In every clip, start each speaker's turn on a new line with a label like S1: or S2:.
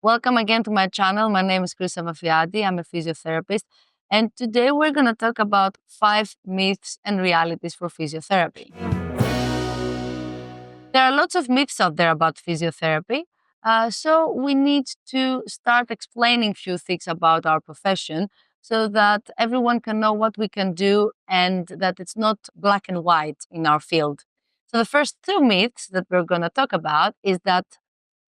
S1: Welcome again to my channel. My name is Chrysa Vafeiadi. I'm a physiotherapist. And today we're going to talk about 5 myths and realities for physiotherapy. There are lots of myths out there about physiotherapy. So we need to start explaining a few things about our profession so that everyone can know what we can do and that it's not black and white in our field. So the first 2 myths that we're going to talk about is that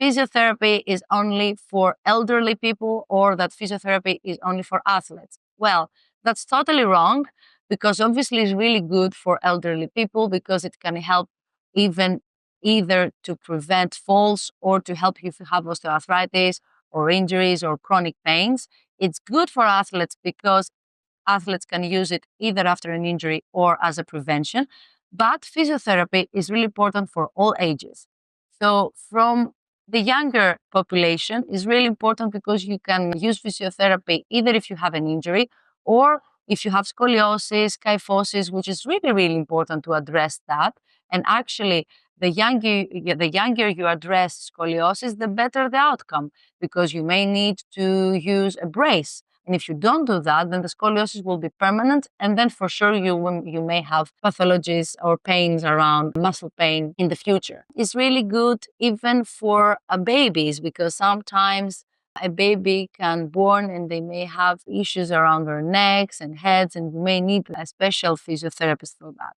S1: physiotherapy is only for elderly people or that physiotherapy is only for athletes. Well, that's totally wrong because obviously it's really good for elderly people because it can help even either to prevent falls or to help you if you have osteoarthritis or injuries or chronic pains. It's good for athletes because athletes can use it either after an injury or as a prevention. But physiotherapy is really important for all ages. So from the younger population is really important because you can use physiotherapy either if you have an injury or if you have scoliosis, kyphosis, which is really, really important to address that. And actually, the younger you address scoliosis, the better the outcome because you may need to use a brace. And if you don't do that, then the scoliosis will be permanent. And then for sure, you may have pathologies or pains around muscle pain in the future. It's really good even for babies because sometimes a baby can born and they may have issues around their necks and heads, and you may need a special physiotherapist for that.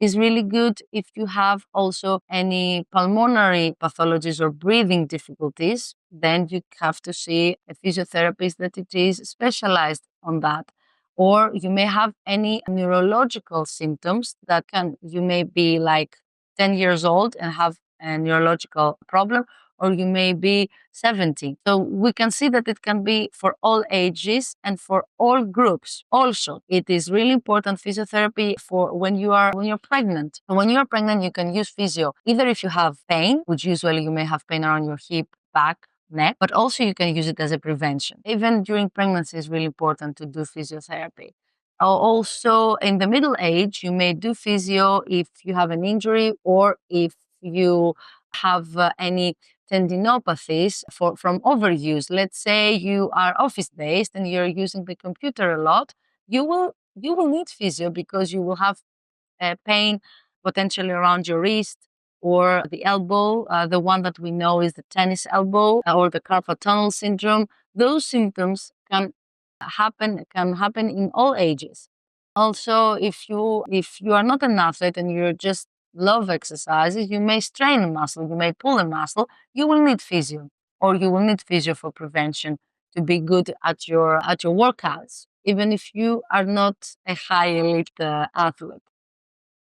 S1: Is really good if you have also any pulmonary pathologies or breathing difficulties, then you have to see a physiotherapist that it is specialized on that. Or you may have any neurological symptoms that you may be like 10 years old and have a neurological problem, or you may be 70. So we can see that it can be for all ages and for all groups. Also, it is really important physiotherapy for when you're pregnant. And when you're pregnant, you can use physio either if you have pain, which usually you may have pain around your hip, back, neck, but also you can use it as a prevention. Even during pregnancy, it's really important to do physiotherapy. Also, in the middle age, you may do physio if you have an injury or if you have any tendinopathies from overuse. Let's say you are office based and you're using the computer a lot, you will need physio because you will have pain potentially around your wrist or the elbow. The one that we know is the tennis elbow or the carpal tunnel syndrome. Those symptoms can happen in all ages. Also, if you are not an athlete and you just love exercises, you may strain a muscle, you may pull a muscle, you will need physio, or you will need physio for prevention to be good at your workouts, even if you are not a high elite athlete.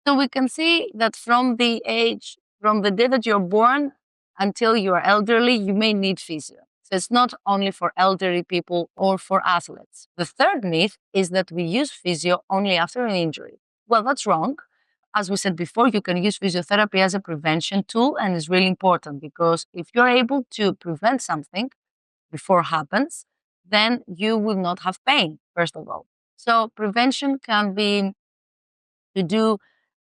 S1: So we can see that from the day that you're born until you are elderly, you may need physio. So it's not only for elderly people or for athletes. The third myth is that we use physio only after an injury. Well, that's wrong. As we said before, you can use physiotherapy as a prevention tool, and it's really important because if you're able to prevent something before it happens, then you will not have pain, first of all. So prevention can be to do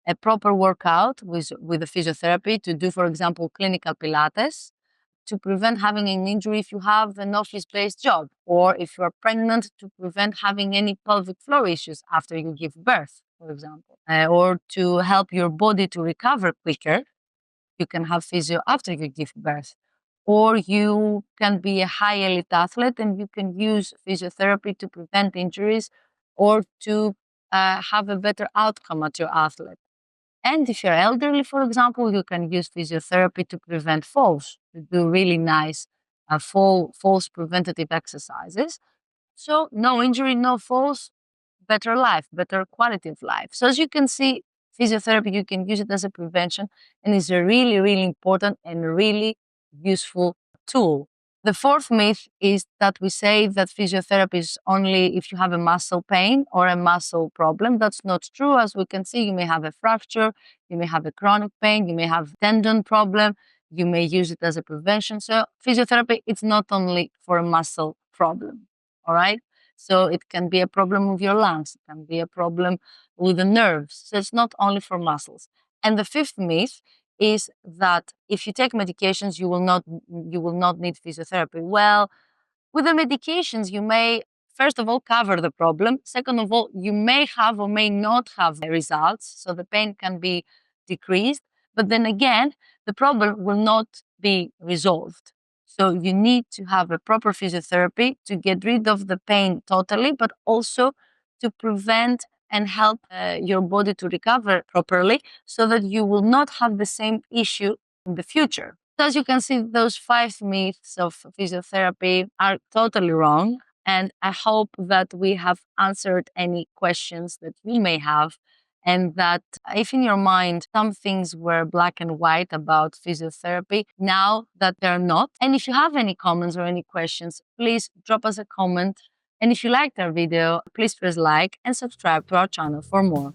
S1: a proper workout with the physiotherapy, to do, for example, clinical Pilates, to prevent having an injury if you have an office-based job, or if you are pregnant, to prevent having any pelvic floor issues after you give birth, for example, or to help your body to recover quicker. You can have physio after you give birth. Or you can be a high elite athlete and you can use physiotherapy to prevent injuries or to have a better outcome at your athlete. And if you're elderly, for example, you can use physiotherapy to prevent falls, to do really nice falls preventative exercises. So no injury, no falls, better life, better quality of life. So as you can see, physiotherapy, you can use it as a prevention and is a really, really important and really useful tool. The fourth myth is that we say that physiotherapy is only if you have a muscle pain or a muscle problem. That's not true. As we can see, you may have a fracture, you may have a chronic pain, you may have tendon problem, you may use it as a prevention. So physiotherapy, it's not only for a muscle problem, all right? So it can be a problem with your lungs, it can be a problem with the nerves. So it's not only for muscles. And the fifth myth is that if you take medications, you will not need physiotherapy. Well, with the medications, you may, first of all, cover the problem. Second of all, you may have or may not have results, so the pain can be decreased. But then again, the problem will not be resolved. So you need to have a proper physiotherapy to get rid of the pain totally, but also to prevent and help your body to recover properly so that you will not have the same issue in the future. As you can see, those 5 myths of physiotherapy are totally wrong. And I hope that we have answered any questions that you may have. And that if in your mind some things were black and white about physiotherapy, now that they're not. And if you have any comments or any questions, please drop us a comment. And if you liked our video, please press like and subscribe to our channel for more.